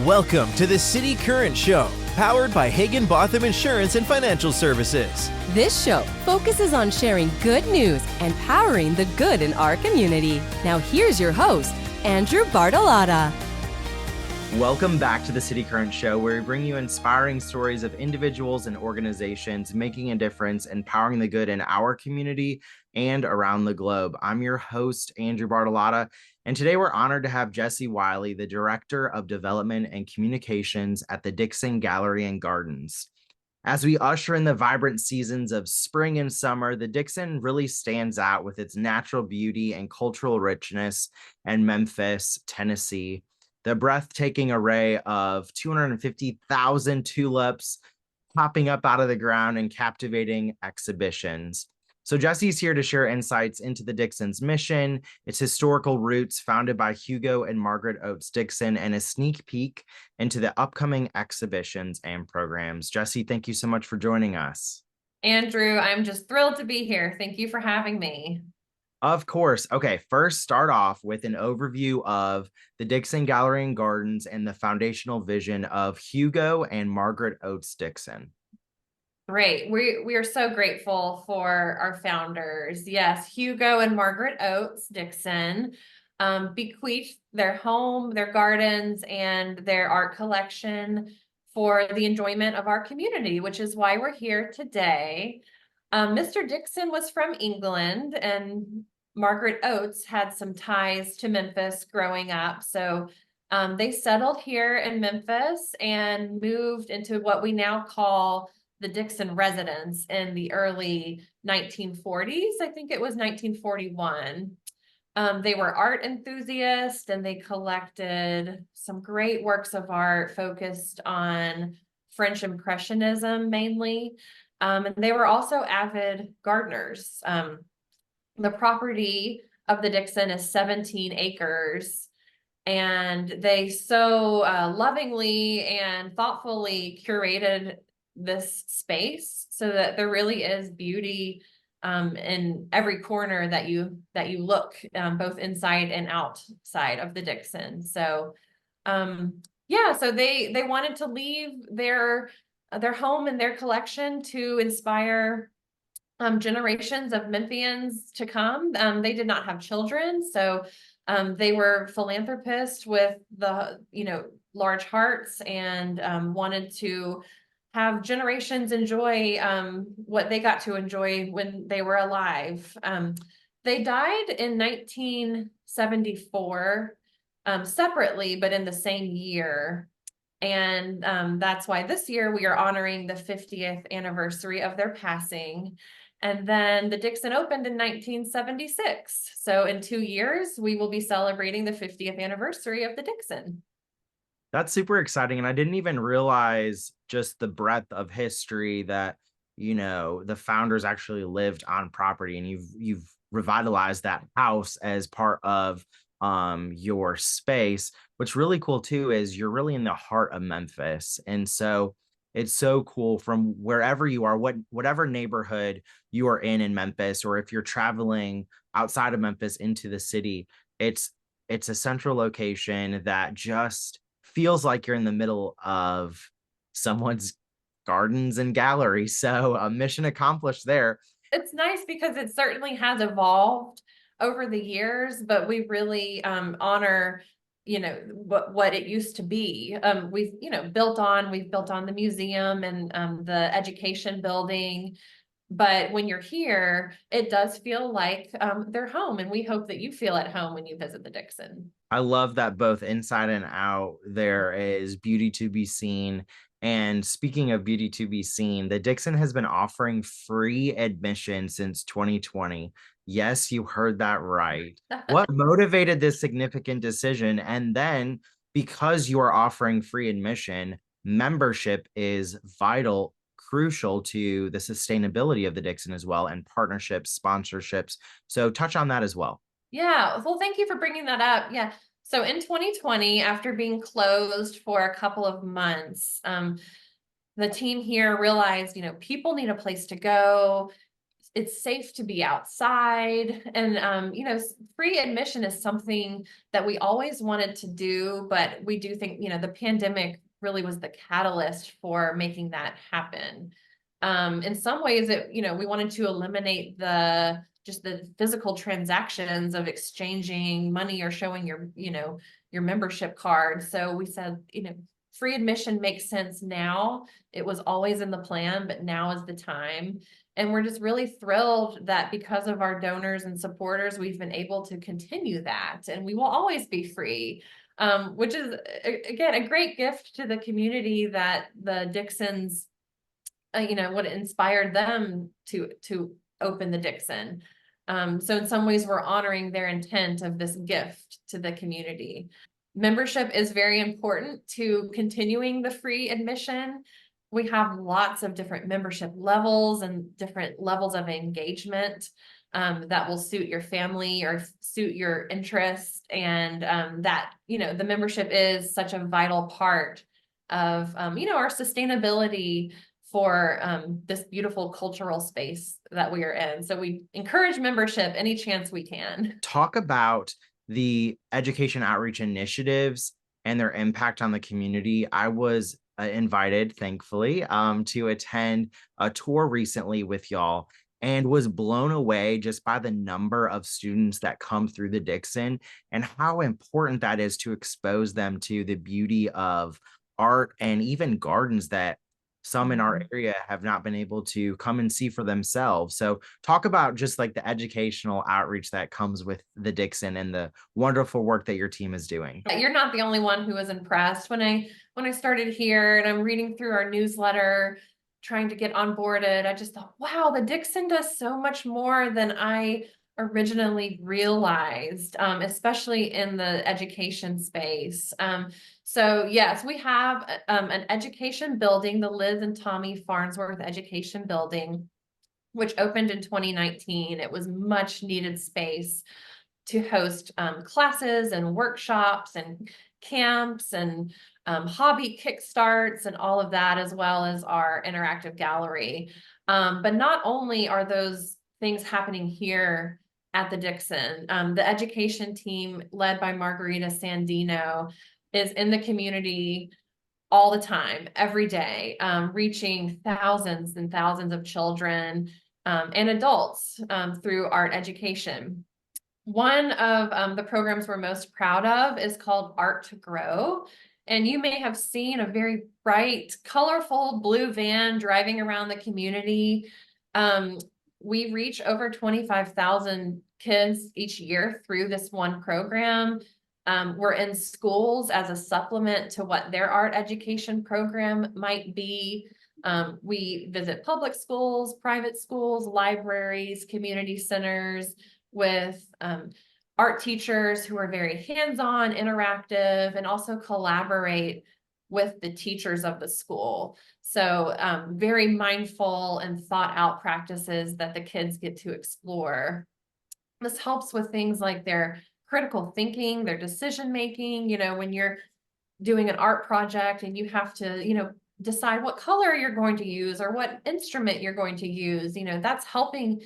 Welcome to the City Current Show, powered by Hagen-Botham Insurance and Financial Services. This show focuses on sharing good news and powering the good in our community. Now here's your host, Andrew Bartolotta. Welcome back to the City Current Show, where we bring you inspiring stories of individuals and organizations making a difference, empowering the good in our community and around the globe. I'm your host, Andrew Bartolotta, and today we're honored to have Jessie Wiley, the Director of Development and Communications at the Dixon Gallery and Gardens. As we usher in the vibrant seasons of spring and summer, the Dixon really stands out with its natural beauty and cultural richness in Memphis, Tennessee. The breathtaking array of 250,000 tulips popping up out of the ground and captivating exhibitions. So Jessie's here to share insights into the Dixon's mission, its historical roots founded by Hugo and Margaret Oates Dixon, and a sneak peek into the upcoming exhibitions and programs. Jessie, thank you so much for joining us. Andrew, I'm just thrilled to be here. Thank you for having me. Of course. Okay, first start off with an overview of the Dixon Gallery and Gardens and the foundational vision of Hugo and Margaret Oates Dixon. Great. We are so grateful for our founders. Yes, Hugo and Margaret Oates Dixon bequeathed their home, their gardens, and their art collection for the enjoyment of our community, which is why we're here today. Mr. Dixon was from England, and Margaret Oates had some ties to Memphis growing up. So they settled here in Memphis and moved into what we now call the Dixon residence in the early 1940s. I think it was 1941. They were art enthusiasts, and they collected some great works of art focused on French Impressionism mainly. And they were also avid gardeners. The property of the Dixon is 17 acres, and they so lovingly and thoughtfully curated this space so that there really is beauty in every corner that you look, both inside and outside of the Dixon. So so they wanted to leave their home and their collection to inspire generations of Memphians to come. They did not have children, so they were philanthropists with the large hearts, and wanted to have generations enjoy what they got to enjoy when they were alive. They died in 1974 separately, but in the same year. And that's why this year we are honoring the 50th anniversary of their passing. And then the Dixon opened in 1976. So in 2 years, we will be celebrating the 50th anniversary of the Dixon. That's super exciting. And I didn't even realize just the breadth of history that, the founders actually lived on property, and you've revitalized that house as part of your space. What's really cool too is you're really in the heart of Memphis. And so it's so cool from wherever you are, whatever neighborhood you are in Memphis, or if you're traveling outside of Memphis into the city, it's a central location that just feels like you're in the middle of someone's gardens and gallery. So mission accomplished there. It's nice because it certainly has evolved over the years, but we really honor what it used to be. We've built on the museum and the education building. But when you're here, it does feel like they're home, and we hope that you feel at home when you visit the Dixon. I love that both inside and out there is beauty to be seen. And speaking of beauty to be seen, the Dixon has been offering free admission since 2020. Yes, you heard that right. What motivated this significant decision? And then, because you are offering free admission, membership is vital, crucial to the sustainability of the Dixon as well, and partnerships, sponsorships. So touch on that as well. Yeah, well, thank you for bringing that up. Yeah. So in 2020, after being closed for a couple of months, the team here realized, people need a place to go. it's safe to be outside. And, free admission is something that we always wanted to do, but we do think, the pandemic really was the catalyst for making that happen. In some ways we wanted to eliminate just the physical transactions of exchanging money or showing your membership card. So we said, free admission makes sense now. It was always in the plan, but now is the time. And we're just really thrilled that because of our donors and supporters, we've been able to continue that, and we will always be free. Which is, again, a great gift to the community that the Dixons, what inspired them to open the Dixon. So in some ways, we're honoring their intent of this gift to the community. Membership is very important to continuing the free admission. We have lots of different membership levels and different levels of engagement that will suit your family or suit your interests. And the membership is such a vital part of, our sustainability for this beautiful cultural space that we are in. So we encourage membership any chance we can. Talk about the education outreach initiatives and their impact on the community. I was invited, thankfully, to attend a tour recently with y'all and was blown away just by the number of students that come through the Dixon and how important that is to expose them to the beauty of art and even gardens that some in our area have not been able to come and see for themselves. So talk about just like the educational outreach that comes with the Dixon and the wonderful work that your team is doing. You're not the only one who was impressed. When I started here and I'm reading through our newsletter, trying to get onboarded, I just thought, wow, the Dixon does so much more than I originally realized, especially in the education space. So yes, we have an education building, the Liz and Tommy Farnsworth Education Building, which opened in 2019. It was much needed space to host classes and workshops and camps and hobby kickstarts and all of that, as well as our interactive gallery. But not only are those things happening here at the Dixon, the education team led by Margarita Sandino is in the community all the time, every day, reaching thousands and thousands of children and adults through art education. One of the programs we're most proud of is called Art to Grow. And you may have seen a very bright, colorful blue van driving around the community. We reach over 25,000 kids each year through this one program. We're in schools as a supplement to what their art education program might be. We visit public schools, private schools, libraries, community centers with art teachers who are very hands-on, interactive, and also collaborate with the teachers of the school. So very mindful and thought out practices that the kids get to explore. This helps with things like their critical thinking, their decision making. When you're doing an art project and you have to, decide what color you're going to use or what instrument you're going to use, that's helping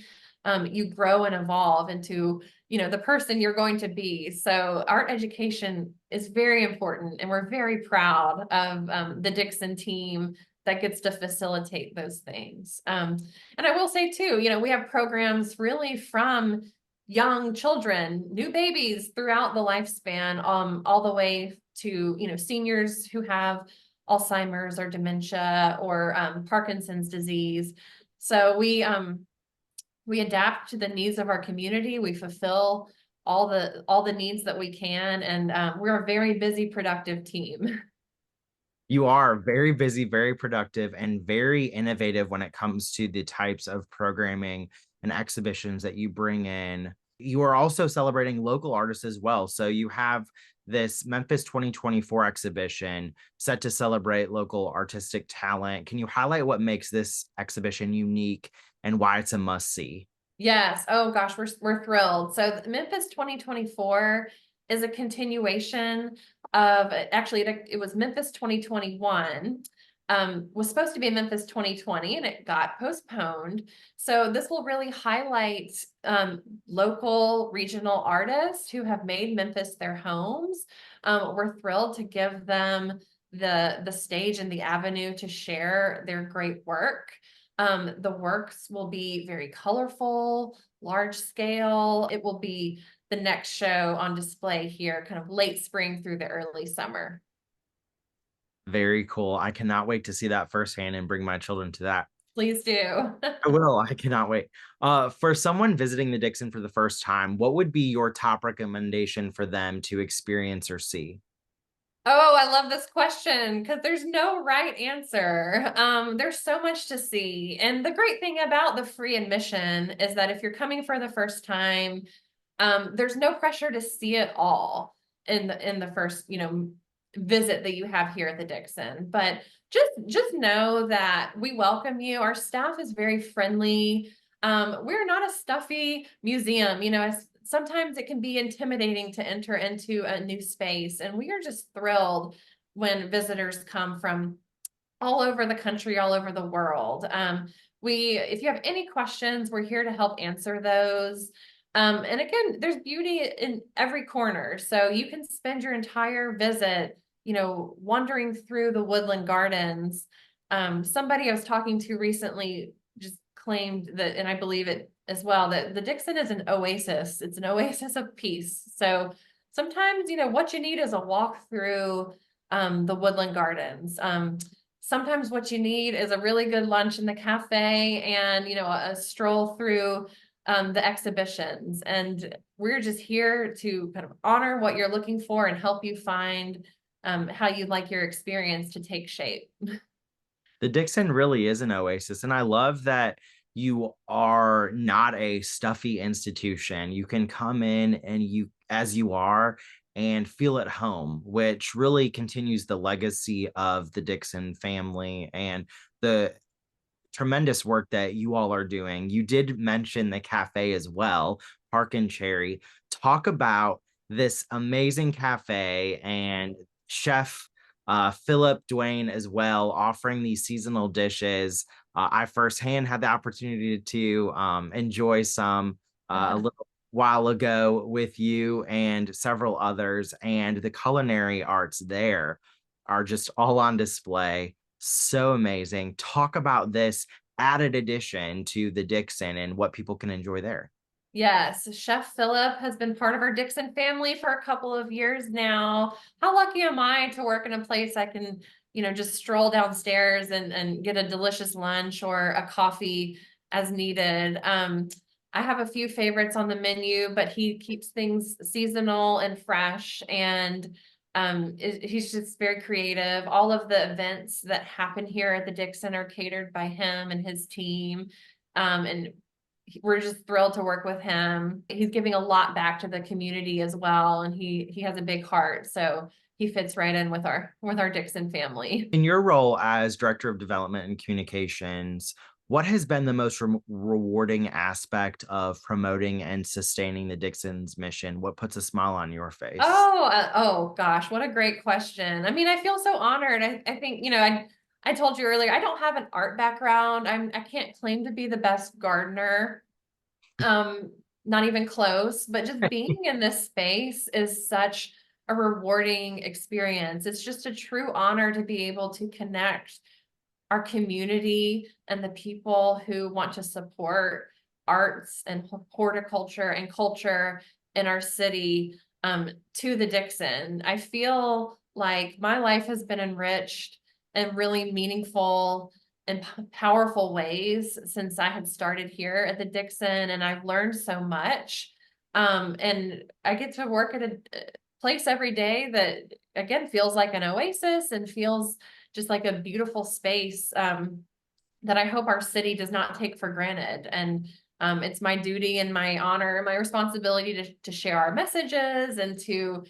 you grow and evolve into, the person you're going to be. So art education is very important, and we're very proud of the Dixon team that gets to facilitate those things. And I will say too, we have programs really from young children, new babies throughout the lifespan, all the way to, seniors who have Alzheimer's or dementia or Parkinson's disease. So we adapt to the needs of our community. We fulfill all the needs that we can, and we're a very busy, productive team. You are very busy, very productive, and very innovative when it comes to the types of programming and exhibitions that you bring in. You are also celebrating local artists as well. So you have this Memphis 2024 exhibition set to celebrate local artistic talent. Can you highlight what makes this exhibition unique and why it's a must-see? Yes. Oh gosh, we're thrilled. So Memphis 2024 is a continuation of, actually it was Memphis 2021, was supposed to be in Memphis 2020 and it got postponed. So this will really highlight local regional artists who have made Memphis their homes. We're thrilled to give them the stage and the avenue to share their great work. The works will be very colorful, large scale. It will be the next show on display here, kind of late spring through the early summer. Very cool. I cannot wait to see that firsthand and bring my children to that. Please do. I will. I cannot wait. For someone visiting the Dixon for the first time, what would be your top recommendation for them to experience or see? Oh, I love this question because there's no right answer. There's so much to see. And the great thing about the free admission is that if you're coming for the first time, there's no pressure to see it all in the first, visit that you have here at the Dixon. But just know that we welcome you. Our staff is very friendly. We're not a stuffy museum, sometimes it can be intimidating to enter into a new space, and we are just thrilled when visitors come from all over the country, all over the world. If you have any questions, we're here to help answer those. And again, there's beauty in every corner, so you can spend your entire visit, wandering through the woodland gardens. Somebody I was talking to recently just claimed that, and I believe it as well, that the Dixon is an oasis. It's an oasis of peace. So sometimes, what you need is a walk through the woodland gardens. Sometimes what you need is a really good lunch in the cafe and, a stroll through the exhibitions. And we're just here to kind of honor what you're looking for and help you find how you'd like your experience to take shape. The Dixon really is an oasis, and I love that you are not a stuffy institution. You can come in and as you are, and feel at home, which really continues the legacy of the Dixon family and the tremendous work that you all are doing. You did mention the cafe as well, Park and Cherry. Talk about this amazing cafe and chef Philip Dwayne as well, offering these seasonal dishes. I firsthand had the opportunity to enjoy some a little while ago with you and several others, and the culinary arts there are just all on display. So amazing. Talk about this added addition to the Dixon and what people can enjoy there. Yes, Chef Philip has been part of our Dixon family for a couple of years now. How lucky am I to work in a place I can, just stroll downstairs and get a delicious lunch or a coffee as needed. I have a few favorites on the menu, but he keeps things seasonal and fresh, and he's just very creative. All of the events that happen here at the Dixon are catered by him and his team. And we're just thrilled to work with him. He's giving a lot back to the community as well, and he has a big heart, so he fits right in with our Dixon family. In your role as Director of Development and Communications, what has been the most rewarding aspect of promoting and sustaining the Dixon's mission? What puts a smile on your face? Oh gosh, what a great question. I mean, I feel so honored. I think, I told you earlier, I don't have an art background. I can't claim to be the best gardener. Not even close, but just being in this space is such a rewarding experience. It's just a true honor to be able to connect our community and the people who want to support arts and horticulture and culture in our city to the Dixon. I feel like my life has been enriched in really meaningful and powerful ways since I had started here at the Dixon, and I've learned so much. And I get to work at a place every day that, again, feels like an oasis and feels just like a beautiful space that I hope our city does not take for granted. And it's my duty and my honor, my responsibility to share our messages and to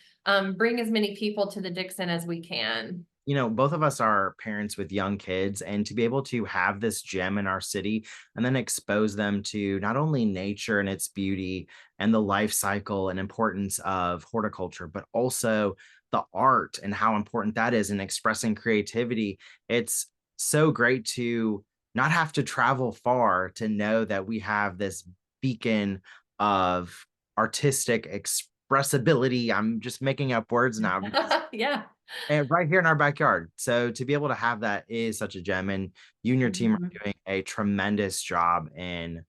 bring as many people to the Dixon as we can. Both of us are parents with young kids, and to be able to have this gem in our city and then expose them to not only nature and its beauty and the life cycle and importance of horticulture, but also the art and how important that is in expressing creativity. It's so great to not have to travel far to know that we have this beacon of artistic expressibility. I'm just making up words now. Yeah. And right here in our backyard. So to be able to have that is such a gem. And you and your team are Mhm. doing a tremendous job in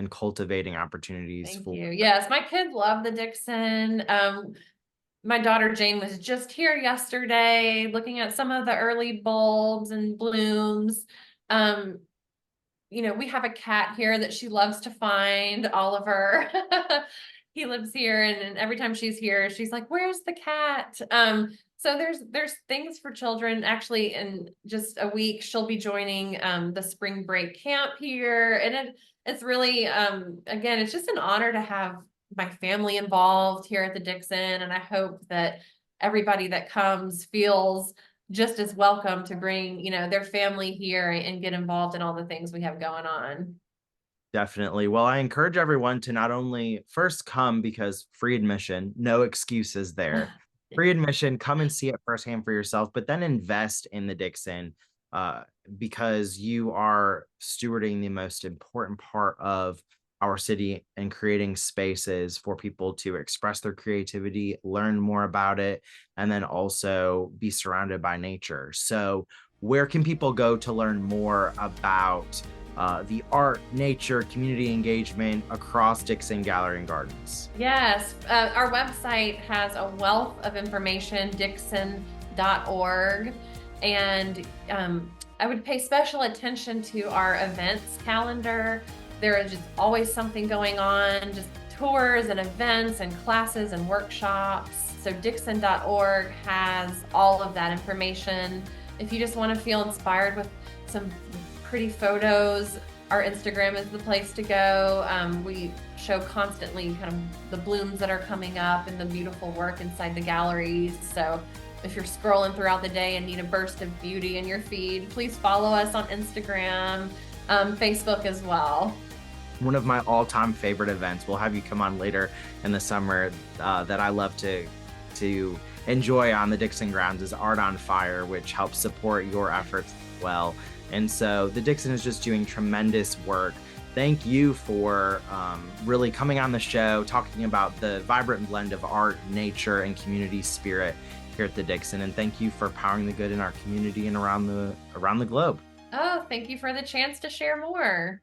cultivating opportunities Thank for. you. Yes, my kids love the Dixon. My daughter Jane was just here yesterday looking at some of the early bulbs and blooms. Um, we have a cat here that she loves to find, Oliver. He lives here, and every time she's here, she's like, "Where's the cat?" So there's things for children. Actually, in just a week, she'll be joining the spring break camp here, and it's really again, it's just an honor to have my family involved here at the Dixon, and I hope that everybody that comes feels just as welcome to bring, their family here and get involved in all the things we have going on. Definitely. Well, I encourage everyone to not only first come because free admission, no excuses there. Free admission, come and see it firsthand for yourself, but then invest in the Dixon uh, because you are stewarding the most important part of our city and creating spaces for people to express their creativity, learn more about it, and then also be surrounded by nature. So, where can people go to learn more about the art, nature, community engagement across Dixon Gallery and Gardens? Yes, our website has a wealth of information, Dixon.org. And I would pay special attention to our events calendar. There is just always something going on, just tours and events and classes and workshops. So Dixon.org has all of that information. If you just want to feel inspired with some pretty photos, our Instagram is the place to go. We show constantly kind of the blooms that are coming up and the beautiful work inside the galleries. So if you're scrolling throughout the day and need a burst of beauty in your feed, please follow us on Instagram, Facebook as well. One of my all-time favorite events, we'll have you come on later in the summer, that I love to enjoy on the Dixon grounds, is Art on Fire, which helps support your efforts as well. And so the Dixon is just doing tremendous work. Thank you for really coming on the show, talking about the vibrant blend of art, nature, and community spirit here at the Dixon. And thank you for powering the good in our community and around the globe. Oh, thank you for the chance to share more.